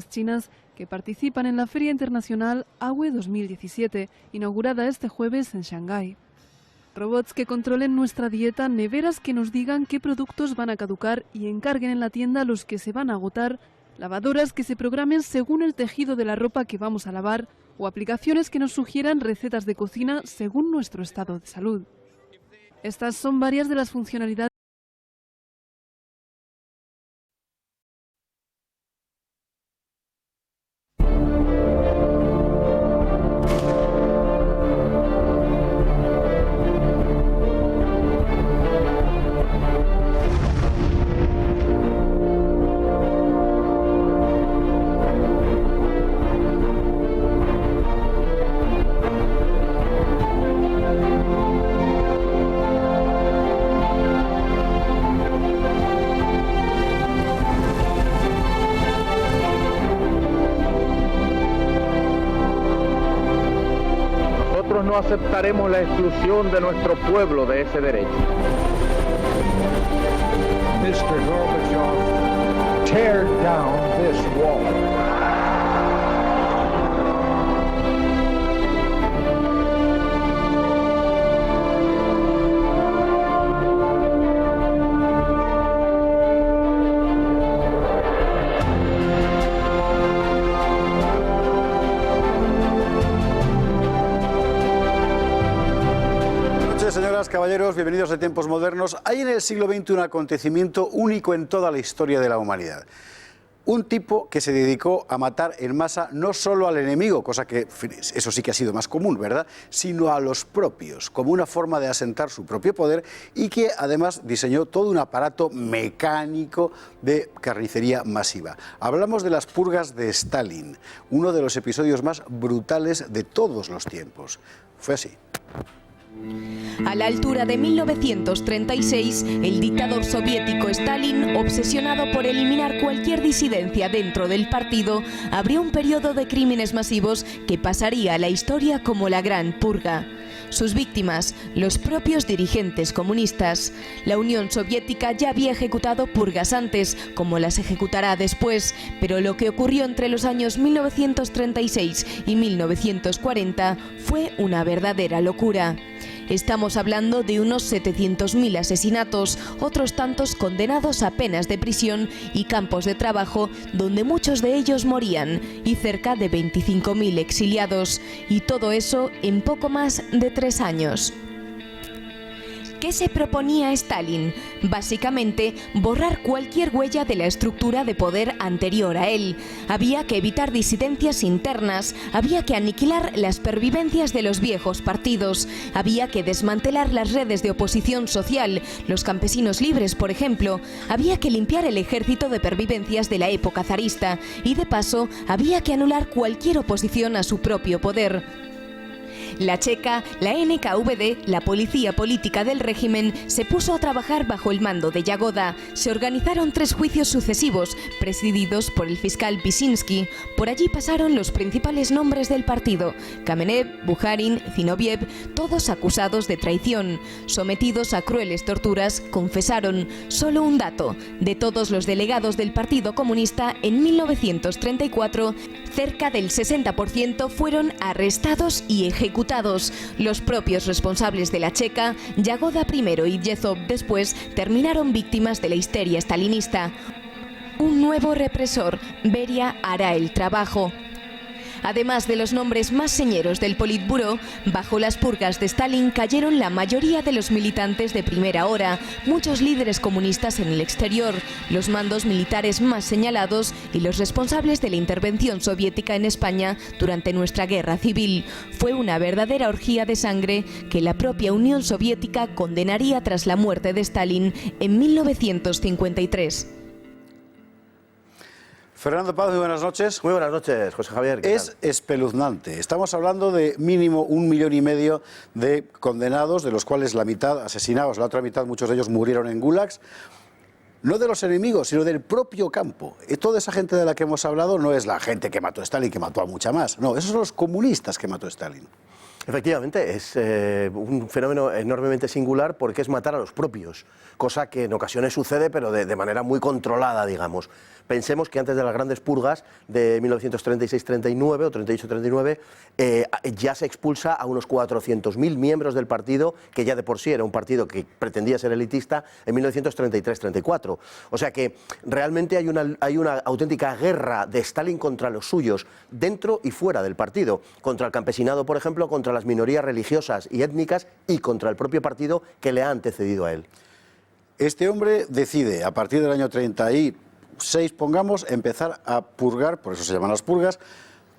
chinas que participan en la Feria Internacional AWE 2017, inaugurada este jueves en Shanghái. Robots que controlen nuestra dieta, neveras que nos digan qué productos van a caducar y encarguen en la tienda los que se van a agotar, lavadoras que se programen según el tejido de la ropa que vamos a lavar o aplicaciones que nos sugieran recetas de cocina según nuestro estado de salud. Estas son varias de las funcionalidades no aceptaremos la exclusión de nuestro pueblo de ese derecho. Mr. Gorbachev, tear down this wall. Señoras, caballeros, bienvenidos a Tiempos Modernos. Hay en el siglo XX un acontecimiento único en toda la historia de la humanidad. Un tipo que se dedicó a matar en masa no solo al enemigo, cosa que eso sí que ha sido más común, ¿verdad?, sino a los propios, como una forma de asentar su propio poder, y que además diseñó todo un aparato mecánico de carnicería masiva. Hablamos de las purgas de Stalin, uno de los episodios más brutales de todos los tiempos. Fue así. A la altura de 1936, el dictador soviético Stalin, obsesionado por eliminar cualquier disidencia dentro del partido, abrió un periodo de crímenes masivos que pasaría a la historia como la Gran Purga. Sus víctimas, los propios dirigentes comunistas. La Unión Soviética ya había ejecutado purgas antes, como las ejecutará después, pero lo que ocurrió entre los años 1936 y 1940 fue una verdadera locura. Estamos hablando de unos 700.000 asesinatos, otros tantos condenados a penas de prisión y campos de trabajo donde muchos de ellos morían, y cerca de 25.000 exiliados, y todo eso en poco más de 3 años. ¿Qué se proponía Stalin? Básicamente, borrar cualquier huella de la estructura de poder anterior a él. Había que evitar disidencias internas, había que aniquilar las pervivencias de los viejos partidos, había que desmantelar las redes de oposición social, los campesinos libres, por ejemplo, había que limpiar el ejército de pervivencias de la época zarista y, de paso, había que anular cualquier oposición a su propio poder. La Checa, la NKVD, la policía política del régimen, se puso a trabajar bajo el mando de Yagoda. Se organizaron 3 juicios sucesivos, presididos por el fiscal Vyshinsky. Por allí pasaron los principales nombres del partido: Kamenev, Bukharin, Zinoviev, todos acusados de traición. Sometidos a crueles torturas, confesaron. Solo un dato: de todos los delegados del Partido Comunista en 1934, cerca del 60% fueron arrestados y ejecutados. Los propios responsables de la Checa, Yagoda primero y Yezhov después, terminaron víctimas de la histeria stalinista. Un nuevo represor, Beria, hará el trabajo. Además de los nombres más señeros del Politburó, bajo las purgas de Stalin cayeron la mayoría de los militantes de primera hora, muchos líderes comunistas en el exterior, los mandos militares más señalados y los responsables de la intervención soviética en España durante nuestra guerra civil. Fue una verdadera orgía de sangre que la propia Unión Soviética condenaría tras la muerte de Stalin en 1953. Fernando Paz, muy buenas noches. Muy buenas noches, José Javier. Es espeluznante. Estamos hablando de mínimo 1,5 millones de condenados, de los cuales la mitad asesinados, la otra mitad, muchos de ellos murieron en gulags. No de los enemigos, sino del propio campo. Y toda esa gente de la que hemos hablado no es la gente que mató a Stalin, que mató a mucha más. No, esos son los comunistas que mató a Stalin. Efectivamente, es un fenómeno enormemente singular porque es matar a los propios, cosa que en ocasiones sucede, pero de manera muy controlada, digamos. Pensemos que antes de las grandes purgas de 1936-39 o 38-39 ya se expulsa a unos 400.000 miembros del partido, que ya de por sí era un partido que pretendía ser elitista, en 1933-34. O sea que realmente hay una auténtica guerra de Stalin contra los suyos, dentro y fuera del partido, contra el campesinado, por ejemplo, contra las minorías religiosas y étnicas y contra el propio partido que le ha antecedido a él. Este hombre decide, a partir del año 36, pongamos, empezar a purgar, por eso se llaman las purgas,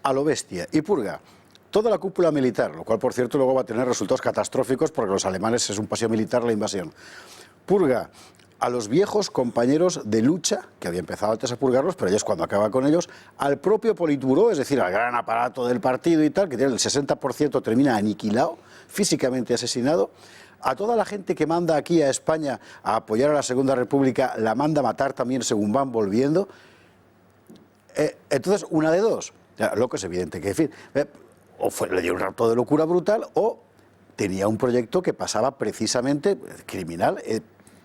a lo bestia, y purga toda la cúpula militar, lo cual, por cierto, luego va a tener resultados catastróficos porque los alemanes es un paseo militar la invasión. Purga a los viejos compañeros de lucha, que había empezado antes a purgarlos, pero ya es cuando acaba con ellos, al propio Politburó, es decir, al gran aparato del partido y tal, que tiene el 60% termina aniquilado, físicamente asesinado. A toda la gente que manda aquí a España a apoyar a la Segunda República, la manda a matar también según van volviendo. Entonces, una de dos. Loco es evidente que, en fin, o le dio un rapto de locura brutal o tenía un proyecto que pasaba precisamente criminal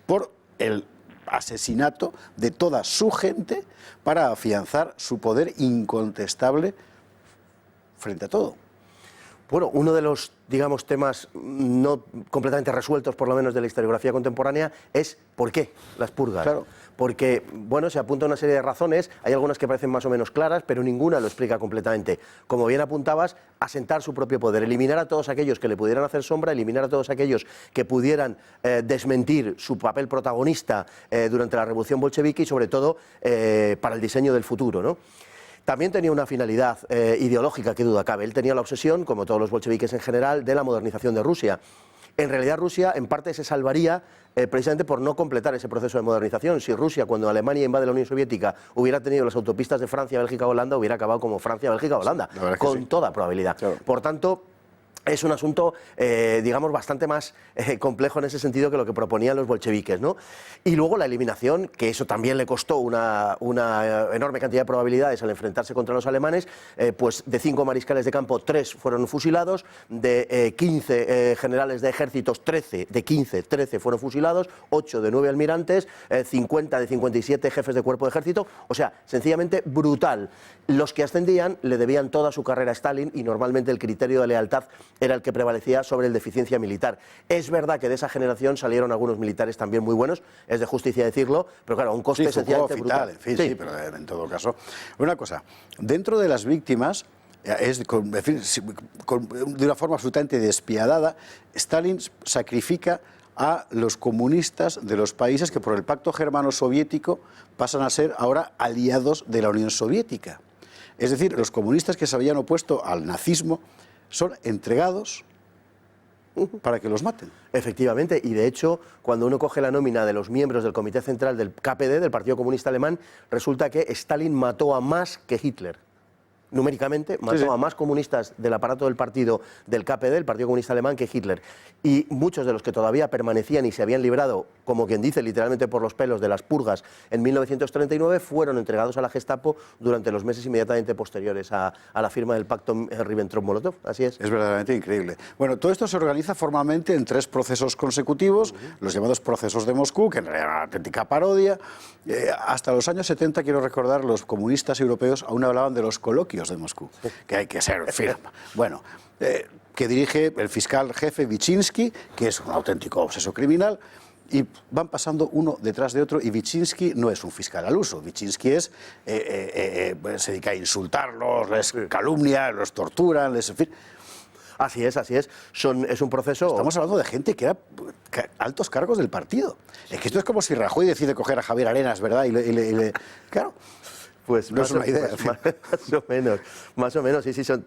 por el asesinato de toda su gente para afianzar su poder incontestable frente a todo. Bueno, uno de los, digamos, temas no completamente resueltos, por lo menos de la historiografía contemporánea, es ¿por qué las purgas? Claro. Porque, bueno, se apunta una serie de razones, hay algunas que parecen más o menos claras, pero ninguna lo explica completamente. Como bien apuntabas, asentar su propio poder, eliminar a todos aquellos que le pudieran hacer sombra, eliminar a todos aquellos que pudieran desmentir su papel protagonista durante la revolución bolchevique y, sobre todo, para el diseño del futuro, ¿no? También tenía una finalidad ideológica, que duda cabe. Él tenía la obsesión, como todos los bolcheviques en general, de la modernización de Rusia. En realidad Rusia en parte se salvaría precisamente por no completar ese proceso de modernización. Si Rusia, cuando Alemania invade la Unión Soviética, hubiera tenido las autopistas de Francia, Bélgica, Holanda, hubiera acabado como Francia, Bélgica, Holanda, con toda probabilidad. Claro. Por tanto, es un asunto, digamos, bastante más complejo en ese sentido que lo que proponían los bolcheviques, ¿no? Y luego la eliminación, que eso también le costó una enorme cantidad de probabilidades al enfrentarse contra los alemanes, pues de 5 mariscales de campo, 3 fueron fusilados, de 15 generales de ejércitos, 13 fueron fusilados, 8 de 9 almirantes, 50 de 57 jefes de cuerpo de ejército, o sea, sencillamente brutal. Los que ascendían le debían toda su carrera a Stalin y normalmente el criterio de lealtad era el que prevalecía sobre el de eficiencia militar. Es verdad que de esa generación salieron algunos militares también muy buenos, es de justicia decirlo, pero claro, a un coste esencialmente brutal. En fin, sí, pero en todo caso. Una cosa, dentro de las víctimas, de una forma absolutamente despiadada, Stalin sacrifica a los comunistas de los países que por el pacto germano-soviético pasan a ser ahora aliados de la Unión Soviética. Es decir, los comunistas que se habían opuesto al nazismo son entregados para que los maten. Efectivamente, y de hecho, cuando uno coge la nómina de los miembros del Comité Central del KPD, del Partido Comunista Alemán, resulta que Stalin mató a más que Hitler. Numéricamente, mató a más comunistas del aparato del partido del KPD, el Partido Comunista Alemán, que Hitler. Y muchos de los que todavía permanecían y se habían librado, como quien dice, literalmente por los pelos de las purgas en 1939, fueron entregados a la Gestapo durante los meses inmediatamente posteriores a la firma del pacto Ribbentrop-Molotov. Así es. Es verdaderamente increíble. Bueno, todo esto se organiza formalmente en 3 procesos consecutivos, los llamados procesos de Moscú, que en realidad era una auténtica parodia. Hasta los años 70, quiero recordar, los comunistas europeos aún hablaban de los coloquios de Moscú, que hay que ser firme. Bueno, que dirige el fiscal jefe Vichinsky, que es un auténtico obseso criminal, y van pasando uno detrás de otro, y Vichinsky no es un fiscal al uso. Vichinsky se dedica a insultarlos, les calumnia, los torturan, en fin. Así es, así es. Es un proceso... Estamos hablando de gente que era altos cargos del partido. Es que esto es como si Rajoy decide coger a Javier Arenas, ¿verdad? Claro. Pues no es una idea. Más o menos, sí, son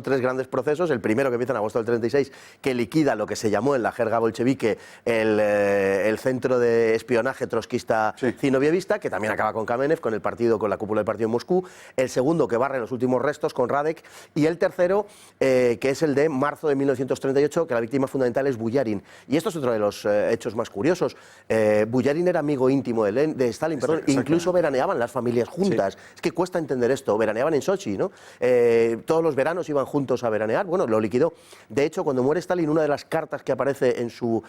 3 grandes procesos. El primero, que empieza en agosto del 36, que liquida lo que se llamó en la jerga bolchevique el centro de espionaje trotskista zinovievista, que también acaba con Kamenev, con la cúpula del partido en Moscú. El segundo, que barre los últimos restos con Radek. Y el tercero, que es el de marzo de 1938, que la víctima fundamental es Bujarin. Y esto es otro de los hechos más curiosos. Bujarin era amigo íntimo de Stalin, incluso veraneaban las familias juntas. Sí. Es que cuesta entender esto. Veraneaban en Sochi, ¿no? Todos los veranos iban juntos a veranear. Bueno, lo liquidó. De hecho, cuando muere Stalin, una de las cartas que aparece en su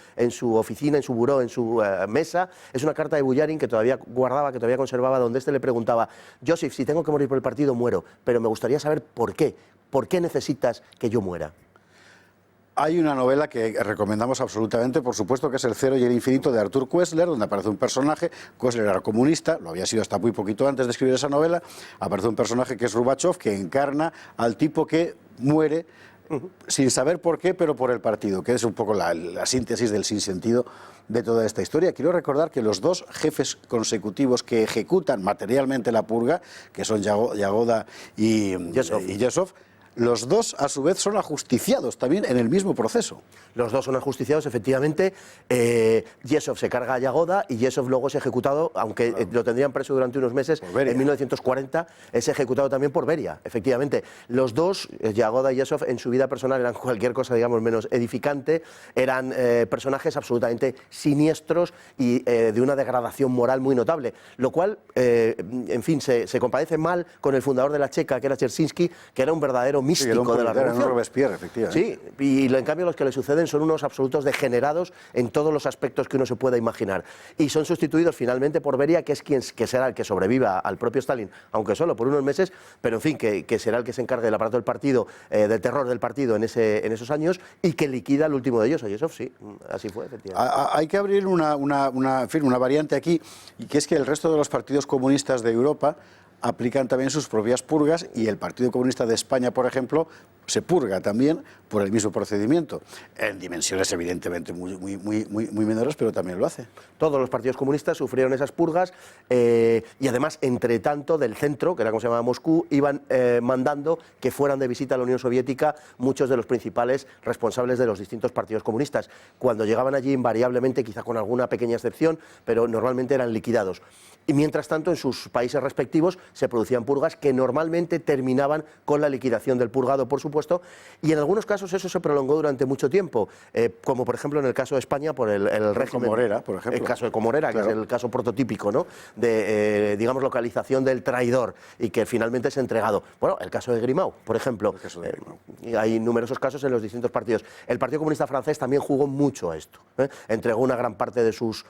oficina, en su buró, en su mesa, es una carta de Bujarin que todavía guardaba, que todavía conservaba, donde este le preguntaba: Joseph, si tengo que morir por el partido, muero, pero me gustaría saber por qué. ¿Por qué necesitas que yo muera? Hay una novela que recomendamos absolutamente, por supuesto, que es El cero y el infinito de Arthur Koestler, donde aparece un personaje. Koestler era comunista, lo había sido hasta muy poquito antes de escribir esa novela. Aparece un personaje que es Rubachov, que encarna al tipo que muere sin saber por qué, pero por el partido, que es un poco la síntesis del sinsentido de toda esta historia. Quiero recordar que los dos jefes consecutivos que ejecutan materialmente la purga, que son Yagoda y Yesov, los dos, a su vez, son ajusticiados también en el mismo proceso. Los dos son ajusticiados, efectivamente. Yesov se carga a Yagoda y Yesov luego es ejecutado, aunque lo tendrían preso durante unos meses, en 1940, es ejecutado también por Beria, efectivamente. Los dos, Yagoda y Yesov, en su vida personal eran cualquier cosa, digamos, menos edificante, eran personajes absolutamente siniestros y de una degradación moral muy notable, lo cual, en fin, se compadece mal con el fundador de la Checa, que era Chersinski, que era un verdadero místico de la revolución. Robespierre, efectivamente. Sí, y en cambio los que le suceden son unos absolutos degenerados en todos los aspectos que uno se pueda imaginar. Y son sustituidos finalmente por Beria, que es que será el que sobreviva al propio Stalin, aunque solo por unos meses, pero en fin, que será el que se encargue del aparato del partido, del terror del partido en esos años, y que liquida al último de ellos. Y eso sí, así fue, efectivamente. Hay que abrir una variante aquí, y que es que el resto de los partidos comunistas de Europa aplican también sus propias purgas, y el Partido Comunista de España, por ejemplo, se purga también por el mismo procedimiento, en dimensiones evidentemente muy menores, pero también lo hace. Todos los partidos comunistas sufrieron esas purgas, y además, entre tanto, del centro, que era como se llamaba Moscú, iban mandando que fueran de visita a la Unión Soviética muchos de los principales responsables de los distintos partidos comunistas. Cuando llegaban allí, invariablemente, quizá con alguna pequeña excepción, pero normalmente eran liquidados. Y mientras tanto, en sus países respectivos se producían purgas que normalmente terminaban con la liquidación del purgado, por supuesto, y en algunos casos eso se prolongó durante mucho tiempo, como por ejemplo en el caso de España por el régimen Comorera, por ejemplo. El caso de Comorera, claro, que es el caso prototípico, ¿no?, de, digamos, localización del traidor y que finalmente es entregado. Bueno, el caso de Grimau, por ejemplo. Y hay numerosos casos en los distintos partidos. El Partido Comunista francés también jugó mucho a esto, entregó una gran parte de sus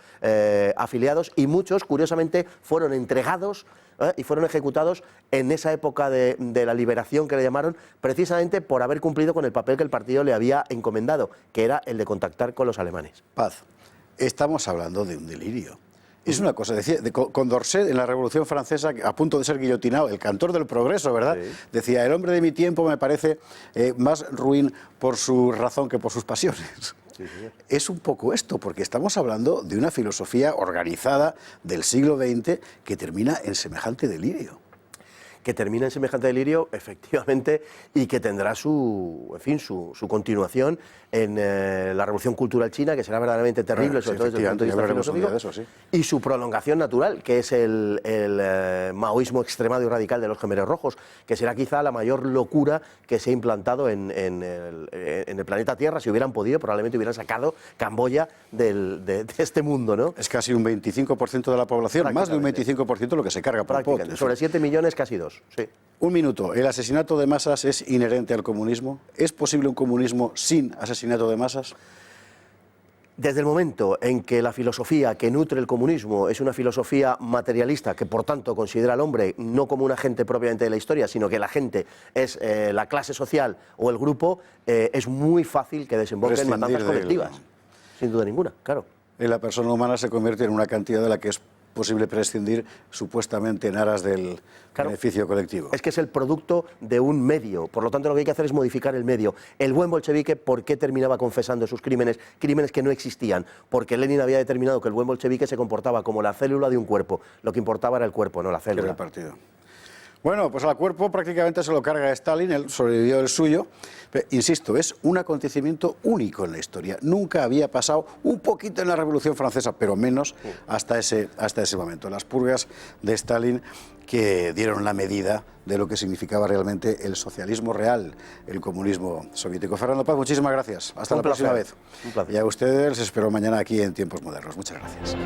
afiliados, y muchos, curiosamente, fueron entregados y fueron ejecutados en esa época de la liberación, que le llamaron, precisamente por haber cumplido con el papel que el partido le había encomendado, que era el de contactar con los alemanes. Paz, estamos hablando de un delirio. Es una cosa, decía, Condorcet en la Revolución Francesa, a punto de ser guillotinado, el cantor del progreso, ¿verdad? Sí. Decía: el hombre de mi tiempo me parece más ruin por su razón que por sus pasiones. Sí, sí. Es un poco esto, porque estamos hablando de una filosofía organizada del siglo XX que termina en semejante delirio. Que termina en semejante delirio, efectivamente, y que tendrá su continuación en la Revolución Cultural China, que será verdaderamente terrible, sobre todo desde el punto de vista filosófico, eso, sí. Y su prolongación natural, que es el maoísmo extremado y radical de los Khmeres Rojos, que será quizá la mayor locura que se ha implantado en el planeta Tierra. Si hubieran podido, probablemente hubieran sacado Camboya de este mundo, ¿no? Es casi un 25% de la población, más de un 25% lo que se carga por Pot. Sobre 7 millones, casi 2. Sí. Un minuto. ¿El asesinato de masas es inherente al comunismo? ¿Es posible un comunismo sin asesinato de masas? Desde el momento en que la filosofía que nutre el comunismo es una filosofía materialista, que por tanto considera al hombre no como un agente propiamente de la historia, sino que la gente es la clase social o el grupo, es muy fácil que desemboque en matanzas colectivas. Sin duda ninguna, claro. La persona humana se convierte en una cantidad de la que es posible prescindir supuestamente en aras del beneficio colectivo. Es que es el producto de un medio, por lo tanto lo que hay que hacer es modificar el medio. El buen bolchevique, ¿por qué terminaba confesando sus crímenes? Crímenes que no existían, porque Lenin había determinado que el buen bolchevique se comportaba como la célula de un cuerpo. Lo que importaba era el cuerpo, no la célula. Era el partido. Bueno, pues al cuerpo prácticamente se lo carga Stalin, él sobrevivió el suyo. Pero, insisto, es un acontecimiento único en la historia. Nunca había pasado, un poquito en la Revolución Francesa, pero menos hasta ese momento. Las purgas de Stalin, que dieron la medida de lo que significaba realmente el socialismo real, el comunismo soviético. Fernando Paz, muchísimas gracias. Hasta la próxima vez. Un placer. Y a ustedes les espero mañana aquí en Tiempos Modernos. Muchas gracias.